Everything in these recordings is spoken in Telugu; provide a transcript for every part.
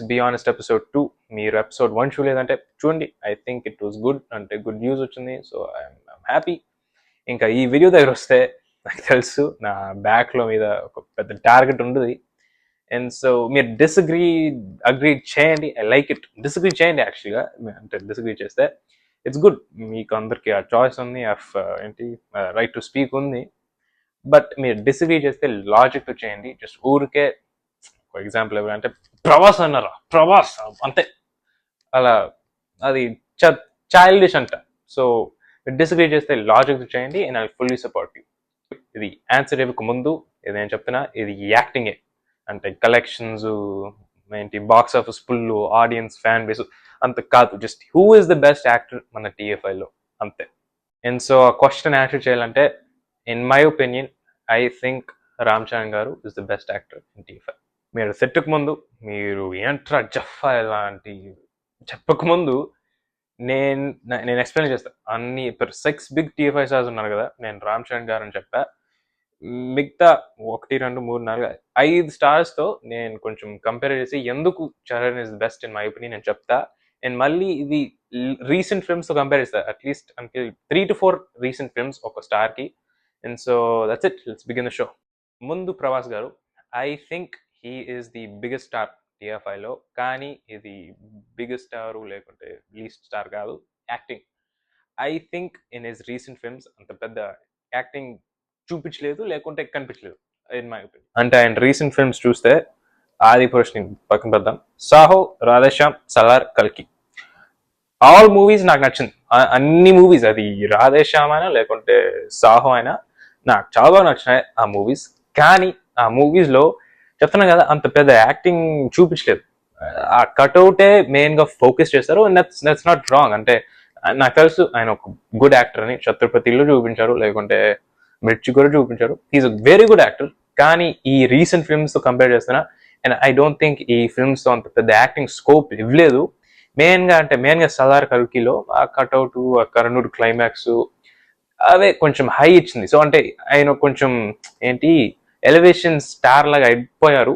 బీ ఆనెస్ట్ ఎపిసోడ్ 2 మీరు ఎపిసోడ్ 1 చూడలేదంటే చూడండి. I think it was good, అంటే గుడ్ న్యూస్ వచ్చింది. So I'm happy. ఇంకా ఈ వీడియో దగ్గర వస్తే నాకు తెలుసు నా బ్యాక్లో మీద ఒక పెద్ద టార్గెట్ ఉంటుంది. అండ్ సో మీరు అగ్రీ చేయండి. I like it. డిసగ్రీ చేయండి యాక్చువల్గా. అంటే డిసగ్రీ చేస్తే ఇట్స్ గుడ్. మీకు అందరికి ఆ చాయిస్ ఉంది, ఏంటి రైట్ టు స్పీక్ ఉంది. బట్ మీరు డిసగ్రీ చేస్తే లాజిక్ చేయండి. జస్ట్ ఊరికే ఫర్ ఎగ్జాంపుల్ ఎవరంటే ప్రభాస్ అన్నారా, ప్రభాస్ అంతే, అలా అది చైల్డిష్ అంట. సో డిసగ్రీ చేస్తే లాజిక్ చేయండి and I fully support you. ఇది ఆన్సర్ ఇవ్వక ముందు ఇది నేను చెప్తున్నా, ఇది యాక్టింగే. అంటే కలెక్షన్స్ ఏంటి, box office full, audience fan base అంత కాదు. Just who is the best actor మన టీఎఫ్ఐలో, అంతే. అండ్ సో ఆ క్వశ్చన్ ఆన్సర్ చేయాలంటే in my opinion I think Ram Charan గారు is the best actor in TFI. మీరు సెట్కు ముందు మీరు ఏంట్రా జఫా ఇలాంటి చెప్పకముందు నేను ఎక్స్ప్లెయిన్ చేస్తాను అన్ని. ఇప్పుడు 6 బిగ్ టీఎఫ్ఐ స్టార్స్ ఉన్నారు కదా, నేను రామ్ చరణ్ గారు అని చెప్పా. మిగతా 1 2 3 4 5 స్టార్స్తో నేను కొంచెం కంపేర్ చేసి ఎందుకు Charan is best in my opinion నేను చెప్తా. అండ్ మళ్ళీ ఇది రీసెంట్ ఫిల్మ్స్తో కంపేర్ చేస్తా, అట్లీస్ట్ అంటే 3 to 4 రీసెంట్ ఫిల్మ్స్ ఒక స్టార్కి. And so that's it. Let's begin the show. ముందు Prabhas garu, I think he is the biggest star టీఎఫ్ఐలో. కానీ ఇది బిగ్గెస్ట్ స్టార్ లేకుంటే లీస్ట్ స్టార్ కాదు, acting. I think in his recent films అంత పెద్ద యాక్టింగ్ చూపించలేదు, లేకుంటే కనిపించలేదు ఇన్ మై ఒపీనియన్. అంటే ఆయన రీసెంట్ ఫిల్మ్స్ చూస్తే ఆది పురుష్ని పక్కన పెద్దాం, సాహో, రాధేశ్యామ్, సలార్, కల్కి, ఆల్ మూవీస్ నాకు నచ్చింది. అన్ని మూవీస్, అది రాధేశ్యామ్ అయినా లేకుంటే సాహో అయినా నాకు చాలా బాగా నచ్చినాయి ఆ మూవీస్. కానీ ఆ మూవీస్లో చెప్తున్నా కదా, అంత పెద్ద యాక్టింగ్ చూపించలేదు. ఆ కట్అవుటే మెయిన్గా ఫోకస్ చేస్తారు. That's not wrong. అంటే నాకు తెలుసు ఆయన ఒక గుడ్ యాక్టర్ అని. ఛత్రపతిలో చూపించారు, లేకుంటే మిర్చి కూడా చూపించారు. Is a very good actor. కానీ ఈ రీసెంట్ ఫిల్మ్స్తో కంపేర్ చేస్తున్నా, అండ్ ఐ డోంట్ థింక్ ఈ ఫిల్మ్స్తో అంత పెద్ద యాక్టింగ్ స్కోప్ ఇవ్వలేదు. మెయిన్గా సలార్ కల్కిలో ఆ కట్అవుట్, ఆ కర్ణుడు క్లైమాక్స్ అవే కొంచెం హై ఇచ్చింది. సో అంటే ఆయన కొంచెం ఏంటి ఎలివేషన్ స్టార్ లాగా అయిపోయారు.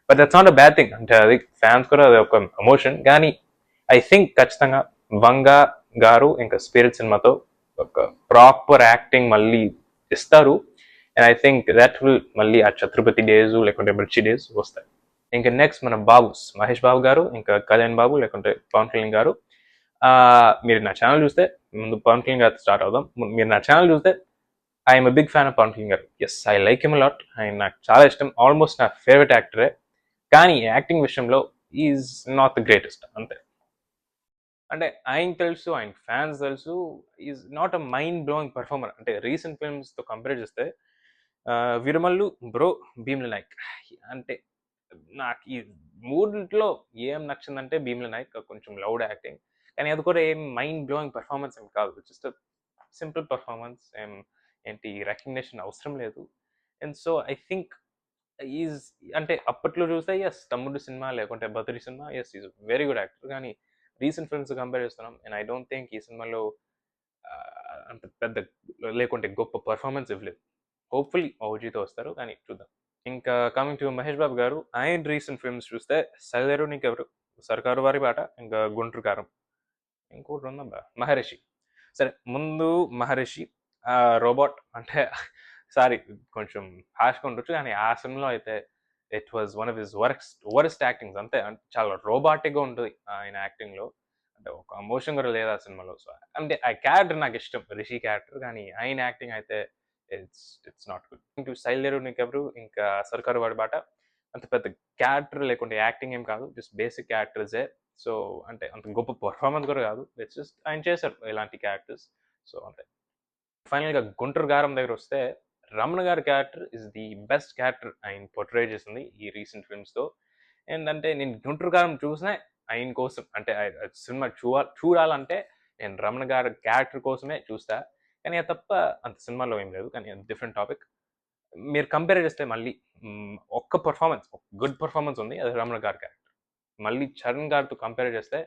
But that's not a bad thing. అంటే అది ఫ్యాన్స్ కూడా అది ఒక ఎమోషన్. కానీ ఐ థింక్ ఖచ్చితంగా వంగా గారు ఇంకా స్పిరిట్ సినిమాతో ఒక ప్రాపర్ యాక్టింగ్ మళ్ళీ ఇస్తారు. And I think that will మళ్ళీ ఆ ఛత్రపతి డేస్ లేకుంటే మిర్చి డేస్ వస్తాయి. ఇంకా నెక్స్ట్ మన బాబుస్, మహేష్ బాబు గారు ఇంకా కళ్యాణ్ బాబు లేకుంటే పవన్ కళ్యాణ్ గారు. మీరు నా ఛానల్ చూస్తే, ముందు పవన్ కళ్యాణ్ గారు స్టార్ట్ అవుదాం. మీరు నా ఛానల్ చూస్తే I'm a big fan of Pawan Kalyan గారు. Yes, I like him lot. ఆయన నాకు చాలా ఇష్టం, ఆల్మోస్ట్ నా ఫేవరెట్ యాక్టరే. కానీ యాక్టింగ్ విషయంలో ఈజ్ నాట్ ద గ్రేటెస్ట్, అంతే. అంటే ఆయన తెలుసు, ఆయన ఫ్యాన్స్ తెలుసు, is not a mind blowing performer. అంటే రీసెంట్ ఫిల్మ్స్తో కంపేర్ చేస్తే విరమల్లు, బ్రో, భీమ్ల నాయక్. అంటే నాకు ఈ మూడింట్లో ఏం నచ్చిందంటే భీమ్ల నాయక్ కొంచెం లౌడ్ యాక్టింగ్. కానీ అది కూడా ఏం మైండ్ బ్లోయింగ్ పర్ఫార్మెన్స్ ఏం కాదు, జస్ట్ సింపుల్ పర్ఫార్మెన్స్. ఏంటి రికగ్నిషన్ అవసరం లేదు. And so I think is, అంటే అప్పట్లో చూస్తే ఎస్ తమ్ముడు సినిమా లేకుంటే బద్రి సినిమా, yes is very good actor. కానీ రీసెంట్ ఫిల్మ్స్ కంపేర్ చేస్తున్నాం, అండ్ ఐ డోంట్ థింక్ ఈ సినిమాలో అంత పెద్ద లేకుంటే గొప్ప పర్ఫార్మెన్స్ ఇవ్వలేదు. హోప్ఫుల్లీ ఓజీతో వస్తారు, కానీ చూద్దాం. ఇంకా కమింగ్ టు మహేష్ బాబు గారు, ఆయన రీసెంట్ ఫిల్మ్స్ చూస్తే సరిలేరు నీకెవరు, సర్కారు వారి బాట, ఇంకా గుంటూరు కారం, ఇంకోటి ఉందా మహర్షి. సరే, ముందు మహర్షి రోబోట్ అంటే సారీ కొంచెం హాష్గా ఉండొచ్చు, కానీ ఆ సినిమాలో అయితే it was one of his worst actings. అంతే, అంటే చాలా రోబాటిక్గా ఉంటుంది ఆయన యాక్టింగ్లో. అంటే ఒక ఎమోషన్ కూడా లేదు ఆ సినిమాలో. సో అంటే ఆ క్యారెక్టర్ నాకు ఇష్టం, రిషి క్యారెక్టర్. కానీ ఆయన యాక్టింగ్ అయితే ఇట్స్ నాట్ గుడ్. ఇంటూ సైలేరు నీకెవరు ఇంకా సర్కారు వాడి బాట అంత పెద్ద క్యారెక్టర్ లేకుంటే యాక్టింగ్ ఏం కాదు, జస్ట్ బేసిక్ క్యారెక్టర్సే. సో అంటే అంత గొప్ప పర్ఫార్మెన్స్ కూడా కాదు, ఇట్స్ జస్ట్ ఆయన చేశారు ఇలాంటి క్యారెక్టర్స్. సో అంతే. ఫైనల్గా గుంటూరు గారం దగ్గర వస్తే, రమణ గారి character is the best character ఆయన పొర్ట్రే చేసింది ఈ రీసెంట్ ఫిల్మ్స్తో. అండ్ అంటే నేను గుంటూరు గారం చూసినా ఆయన కోసం, అంటే సినిమా చూడాలంటే నేను రమణ గారి క్యారెక్టర్ కోసమే చూస్తా. కానీ అది తప్ప అంత సినిమాలో ఏం లేదు. కానీ అది డిఫరెంట్ టాపిక్. మీరు కంపేర్ చేస్తే మళ్ళీ ఒక్క పర్ఫార్మెన్స్, ఒక గుడ్ పర్ఫార్మెన్స్ ఉంది, అది రమణ గారి క్యారెక్టర్. మళ్ళీ చరణ్ గారితో కంపేర్ చేస్తే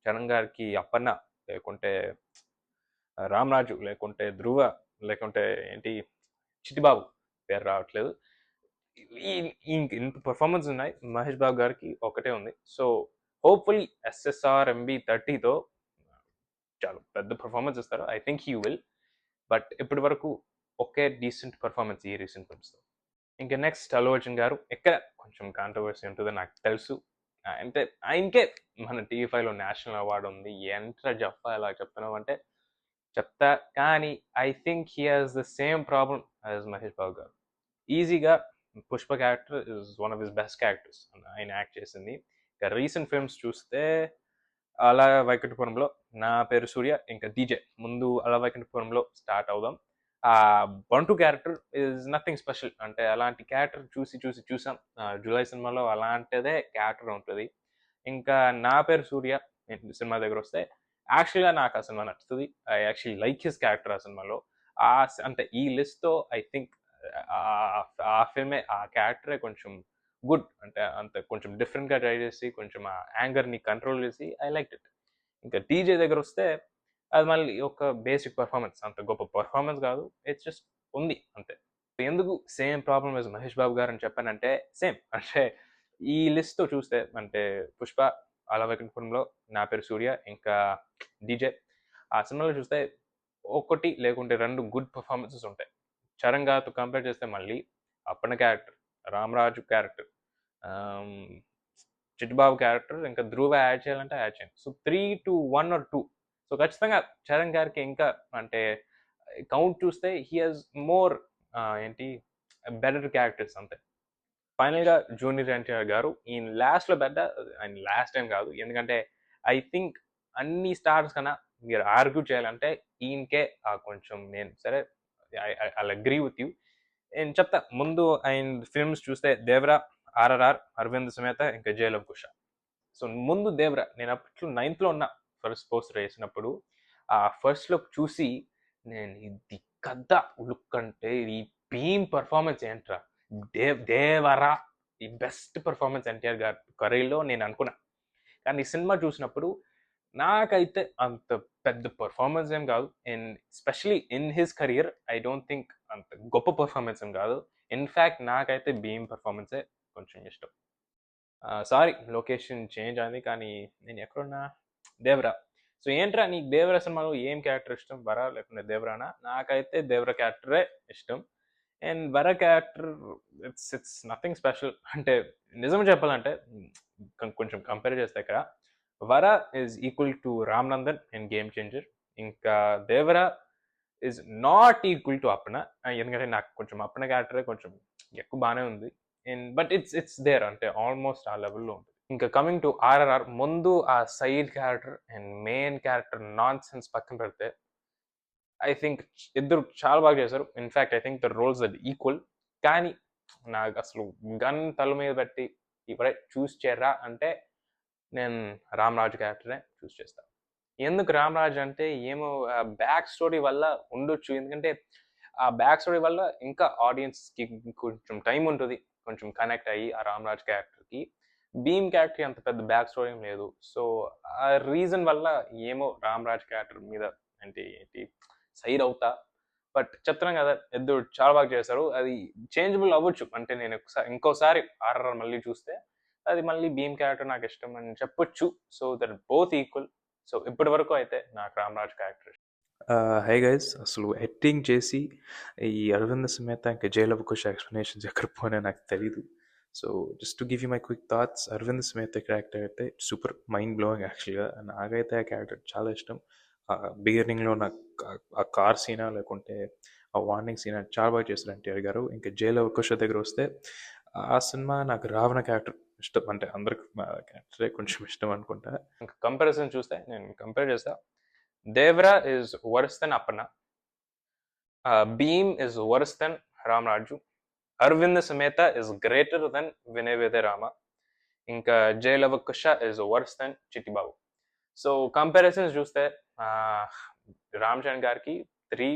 చరణ్ గారికి అప్పన్న లేకుంటే రామరాజు లేకుంటే ధ్రువ లేకుంటే ఏంటి చిట్టిబాబు పేరు రావట్లేదు, ఇంత పర్ఫార్మెన్స్ ఉన్నాయి. మహేష్ బాబు గారికి ఒకటే ఉంది. సో హోప్ఫుల్లీ ఎస్ఎస్ఆర్ MB30తో చాలా పెద్ద పర్ఫార్మెన్స్ ఇస్తారు. I think he will. But ఇప్పటి వరకు ఒకే డీసెంట్ పర్ఫార్మెన్స్ ఈ రీసెంట్ ఫిల్మ్స్తో. ఇంకా నెక్స్ట్ అల్లు అర్జున్ గారు ఎక్కడ కొంచెం కాంట్రవర్సీ ఉంటుందని నాకు తెలుసు. అంటే ఆయనకే మన TV5లో నేషనల్ అవార్డు ఉంది. ఎంత జఫా ఇలా చెప్తున్నావు అంటే చెప్తా. కానీ I think he has the same problem as Mahesh Babu గారు. ఈజీగా Pushpa character is one of his best characters ఆయన యాక్ట్ చేసింది. ఇంకా రీసెంట్ ఫిల్మ్స్ చూస్తే అలా వైకుంఠపురంలో నా పేరు సూర్య, ఇంకా డీజే. ముందు అలా వైకుంఠపురంలో స్టార్ట్ అవుదాం. ఆ బంటు క్యారెక్టర్ ఇస్ నథింగ్ స్పెషల్. అంటే అలాంటి క్యారెక్టర్ చూసాం. జూలై సినిమాలో అలాంటిదే క్యారెక్టర్ ఉంటుంది. ఇంకా నా పేరు సూర్య సినిమా దగ్గర వస్తే యాక్చువల్గా నాకు ఆ సినిమా నచ్చుతుంది. I actually like his character ఆ సినిమాలో. అంటే ఈ లిస్ట్తో ఐ థింక్ ఆ ఫిల్మే, ఆ క్యారెక్టరే కొంచెం గుడ్. అంటే అంత కొంచెం డిఫరెంట్గా ట్రై చేసి కొంచెం ఆ యాంగర్ని కంట్రోల్ చేసి ఐ లైక్ ఇట్. ఇంకా డీజే దగ్గర వస్తే అది మళ్ళీ ఒక బేసిక్ పర్ఫార్మెన్స్, అంత గొప్ప పర్ఫార్మెన్స్ కాదు, ఇట్స్ జస్ట్ ఉంది అంతే. ఎందుకు same problem as Mahesh Babu గారు అని చెప్పానంటే సేమ్. అంటే ఈ లిస్ట్తో చూస్తే అంటే పుష్ప, అలా వైకుంఠపురంలో నా పేరు సూర్య, ఇంకా డీజే, ఆ సినిమాలో చూస్తే ఒకటి లేకుంటే రెండు గుడ్ పర్ఫార్మెన్సెస్ ఉంటాయి. చరణ్ గారితో కంపేర్ చేస్తే మళ్ళీ Appanna character, Ramaraju character, Chittubabu character, ఇంకా ధ్రువ యాడ్ చేయాలంటే యాడ్ చేయండి. So 3-1 or 2. సో ఖచ్చితంగా చరణ్ గారికి ఇంకా అంటే కౌంట్ చూస్తే హీ హాజ్ మోర్ ఏంటి బెటర్ క్యారెక్టర్స్ అంతే. ఫైనల్గా జూనియర్ ఎన్టీఆర్ గారు ఈయన లాస్ట్లో పెద్ద, ఆయన లాస్ట్ టైం కాదు. ఎందుకంటే ఐ థింక్ అన్ని స్టార్స్ కన్నా మీరు ఆర్గ్యూ చేయాలంటే ఈయనకే కొంచెం నేను సరే ఐ అగ్రీ విత్ యూ. నేను చెప్తా. ముందు ఆయన ఫిల్మ్స్ చూస్తే దేవరా, RRR, అరవింద్ సమేత, ఇంకా జైలవ్ కుష. సో ముందు దేవరా, నేను అప్పట్లో 9th ఉన్నా ఫస్ట్ పోస్టర్ వేసినప్పుడు. ఆ ఫస్ట్ లుక్ చూసి నేను ఇది కథ లుక్ అంటే ఈ భీమ్ పర్ఫార్మెన్స్ ఏంట్రా, దేవరా ఈ బెస్ట్ పర్ఫార్మెన్స్ ఎన్టీఆర్ గారి కరీర్లో నేను అనుకున్నా. కానీ ఈ సినిమా చూసినప్పుడు నాకైతే అంత పెద్ద పర్ఫార్మెన్స్ ఏం కాదు. Specially in his career I don't think అంత గొప్ప పర్ఫార్మెన్స్ ఏం కాదు. ఇన్ఫ్యాక్ట్ నాకైతే భీమ్ పర్ఫార్మెన్సే కొంచెం ఇష్టం. సారీ లొకేషన్ చేంజ్ అయింది, కానీ నేను ఎక్కడున్నా దేవరా. సో ఏంట్రా నీకు దేవరా సినిమాలో ఏం క్యారెక్టర్ ఇష్టం, వరా లేకుంటే దేవరానా? నాకైతే దేవరా క్యారెక్టరే ఇష్టం. అండ్ వర క్యారెక్టర్ ఇట్స్ నథింగ్ స్పెషల్. అంటే నిజం చెప్పాలంటే కొంచెం కంపేర్ చేస్తే ఇక్కడ Vara is equal to Ram Nandan and game changer. ఇంకా Devara is not equal to Appanna. ఎందుకంటే నాకు కొంచెం అప్పన క్యారెక్టరే కొంచెం ఎక్కువ బాగానే ఉంది. బట్ ఇట్స్ దేర్, అంటే ఆల్మోస్ట్ ఆ లెవెల్లో ఉంటుంది. ఇంకా కమింగ్ టు RRR, ముందు ఆ side character and main character nonsense పక్కన పెడితే ఐ థింక్ ఇద్దరు చాలా బాగా చేశారు. In fact I think the roles are equal. కానీ నాకు అసలు గన్ తల మీద పెట్టి ఇప్పుడే చూస్ చేయరా అంటే నేను రామరాజు క్యారెక్టరే చూస్ చేస్తాను. ఎందుకు రామరాజు అంటే ఏమో బ్యాక్ స్టోరీ వల్ల ఉండొచ్చు. ఎందుకంటే ఆ బ్యాక్ స్టోరీ వల్ల ఇంకా ఆడియన్స్కి కొంచెం టైం ఉంటుంది కొంచెం కనెక్ట్ అయ్యి ఆ రామరాజు క్యారెక్టర్కి. భీమ్ క్యారెక్టర్ అంత పెద్ద బ్యాక్ స్టోరీ ఏం లేదు. సో ఆ రీజన్ వల్ల ఏమో రామరాజు క్యారెక్టర్ మీద అంటే ఏంటి సైడ్ అవుతా. బట్ చెప్తున్నాం కదా, ఇద్దరు చాలా బాగా చేశారు. అది చేంజబుల్ అవ్వచ్చు. అంటే నేను ఇంకోసారి RRR మళ్ళీ చూస్తే అది మళ్ళీ భీమ్ క్యారెక్టర్ నాకు ఇష్టం అని చెప్పొచ్చు. So that both equal. So ఇప్పటి వరకు అయితే నాకు రామరాజు క్యారెక్టర్. హై గైస్, అసలు ఎడిటింగ్ చేసి ఈ అరవింద సమేత ఇంకా జైలవ్ కుష ఎక్స్ప్లెనేషన్స్ ఎక్కడ పోయినా నాకు తెలీదు. So just to give you my quick thoughts, Aravinda Sametha character అయితే సూపర్ మైండ్ బ్లోయింగ్. యాక్చువల్గా నాకైతే ఆ క్యారెక్టర్ చాలా ఇష్టం. బిగినింగ్లో నాకు ఆ కార్ సీనా లేకుంటే ఆ వార్నింగ్ సీనా చాలా బాగా చేస్తారు ఎన్టీఆర్ గారు. ఇంకా జైలవ్ కుష దగ్గర వస్తే ఆ సినిమా నాకు రావణ క్యారెక్టర్ ఇష్టం. అంటే అందరికి క్యారెక్టరే కొంచెం ఇష్టం అనుకుంటా. ఇంకా కంపారిజన్ చూస్తే నేను కంపేర్ చేస్తా. Devara is worse than Appanna. Beam is worse than Ramaraju. Arvind Sameta is greater than Vinay Vede Rama. ఇంకా Jai Lava Kusa is worse than Chittibabu. So comparisons చూస్తే రామ్ చరణ్ గారికి 3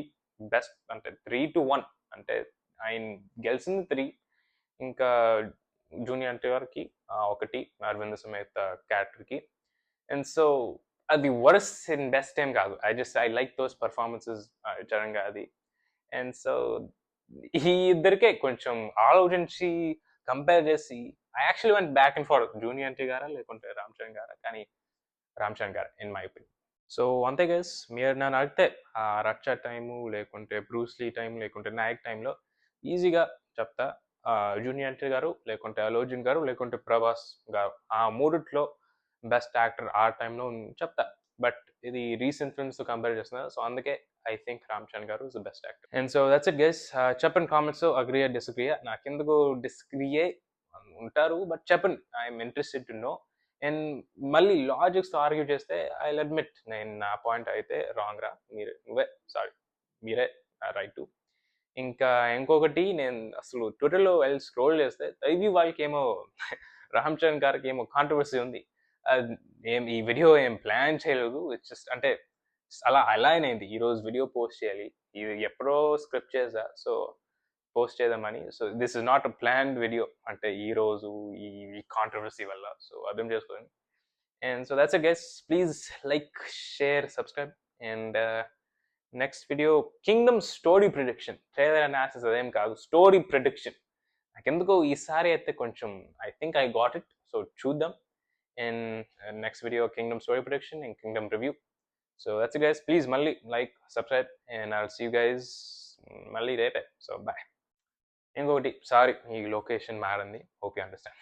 బెస్ట్, అంటే 3-1. అంటే ఆయన గెలిచింది 3. ఇంకా జూనియర్ ఎన్టీఆర్కి 1 అరవింద సమేత క్యారెక్టర్కి. అండ్ సో అది వర్స్ ఇన్ బెస్ట్ ఏం కాదు. I like those performances Charan గారిది. అండ్ సో ఈ ఇద్దరికే కొంచెం ఆలోచించి కంపేర్ చేసి I actually went back and for junior NT గారా లేకుంటే రామ్ చరణ్ గారా, కానీ Ram Charan garu in my opinion. So అంతే గైస్, మీరు నన్ను అడిగితే ఆ రచ్చ టైము లేకుంటే బ్రూస్లీ టైం లేకుంటే నాయక్ టైంలో ఈజీగా చెప్తా జూనియర్ ఎన్టీ గారు లేకుంటే అల్లు అర్జున్ గారు లేకుంటే ప్రభాస్ గారు, ఆ మూడిట్లో బెస్ట్ యాక్టర్ ఆ టైంలో చెప్తా. బట్ ఇది రీసెంట్ ఫిల్మ్స్ కంపేర్ చేస్తున్నా, సో అందుకే ఐ థింక్ రామ్ చరణ్ గారు is the best actor. And so that's it guys. చెప్పండి కామెంట్స్, అగ్రియా డిసగ్రియా. నాకెందుకు డిస్గ్రియే ఉంటారు, బట్ చెప్పండి, I'm interested to know. And మళ్ళీ లాజిక్స్తో ఆర్గ్యూ చేస్తే ఐ అడ్మిట్ నేను నా పాయింట్ అయితే రాంగ్ రా, మీరే రైట్. ఇంకా ఇంకొకటి, నేను అసలు ట్విట్టర్లో వెళ్ళి స్క్రోల్ చేస్తే ఇది వాళ్ళకి ఏమో రామ్ చరణ్ గారికి ఏమో కాంట్రవర్సీ ఉంది. ఏం ఈ వీడియో ఏం ప్లాన్ చేయలేదు, ఇట్స్ జస్ట్ అంటే అలా అయినది ఈరోజు వీడియో పోస్ట్ చేయాలి, ఇది ఎప్పుడో స్క్రిప్ట్ చేసా, సో పోస్ట్ చేద్దామని. So this is not a planned video, అంటే ఈ రోజు ఈ కాంట్రవర్సీ వల్ల, సో అర్థం చేసుకోండి. And so that's it guys, please like, share, subscribe. And next video Kingdom story prediction, trailer analysis అదేం కాదు, స్టోరీ ప్రిడిక్షన్. నాకెందుకో ఈసారి అయితే కొంచెం I think I got it, so చూద్దాం. And next video Kingdom story prediction and Kingdom review. So that's it guys, please మళ్ళీ like, subscribe, and I'll see you guys మళ్ళీ రేపే. So bye. ఇంకొకటి, సారీ ఈ లొకేషన్ మారింది, హోప్ యూ అండర్స్టాండ్.